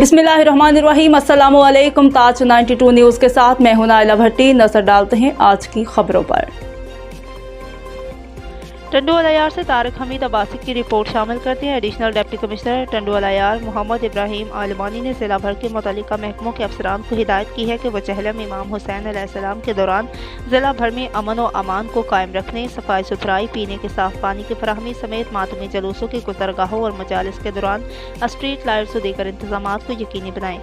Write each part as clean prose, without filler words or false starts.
बिस्मिल्लाहिर्रहमानिर्रहीम। अस्सलामु अलैकुम। ताज 92 न्यूज़ के साथ मैं हूं नाइला भट्टी। नजर डालते हैं आज की खबरों पर। टंडू अलायार से तारक हमीद अब्बासी की रिपोर्ट शामिल करते हैं। Additional deputy commissioner Tando Allahyar Mohammad Ibrahim Almani ने जिला भर के मुतल्लिका महकमों के अफसरान को हिदायत की है कि वह चहलम इमाम हुसैन अलैहिस्सलाम के दौरान जिला भर में अमन व अमान को कायम रखने, सफाई सुथराई, पीने के साफ पानी की फराहमी समेत मातमी जुलूसों की गुज़रगाहों और मजालिस के दौरान स्ट्रीट लाइट्स और दीगर इंतजामात को यकीनी बनाएं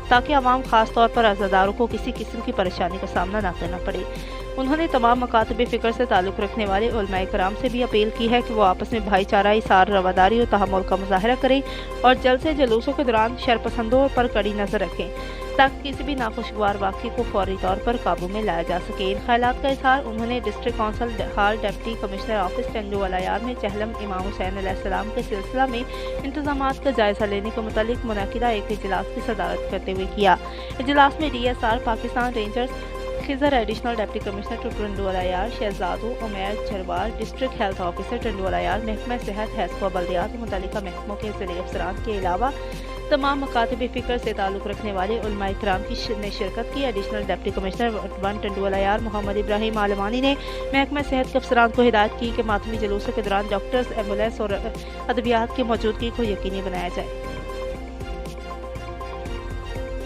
ताकि आवाम खास तौर पर अज़ादारों को किसी किस्म की परेशानी का सामना न करना पड़े। उन्होंने तमाम मकातब फ़िक्र से ताल्लुक़ रखने वाले उलमाए कराम से भी अपील की है कि वो आपस में भाईचारा, इसार, रवादारी और तहम्मुल का मुजाहरा करें और जलसे जुलूसों के दौरान शरपसंदों पर कड़ी नज़र रखें ताकि किसी भी नाखुशगवार वाक़े को फौरी तौर पर काबू में लाया जा सके। इन ख्यालात का इजहार उन्होंने district council hall deputy commissioner office Tando Allahyar में चहलम इमाम हुसैन अलैहिस्सलाम के सिलसिला में इंतजामात का जायजा लेने के मुतालिक मुनक़िदा एक इजलास की सदारत करते हुए किया। इजलास में DSR Pakistan rangers Khizar, additional deputy commissioner Tando Allahyar Shahzado, Umair Jharwal, district health officer Tando Allahyar, महकमा सेहत, हैस्को बल्दियात, मुतल्लिका महकमों के ज़िले अफसरान के अलावा तमाम मकातब फ़िक्र से ताल्लुक़ रखने वाले उलमाए किराम ने शिरकत की। Additional deputy commissioner 1 Tando Allahyar Mohammad Ibrahim Almani ने महकमा सेहत के अफसरान को हिदायत की कि मातमी जुलूसों के दौरान डॉक्टर्स, एम्बुलेंस और अद्वियात की मौजूदगी को यकीनी बनाया जाए।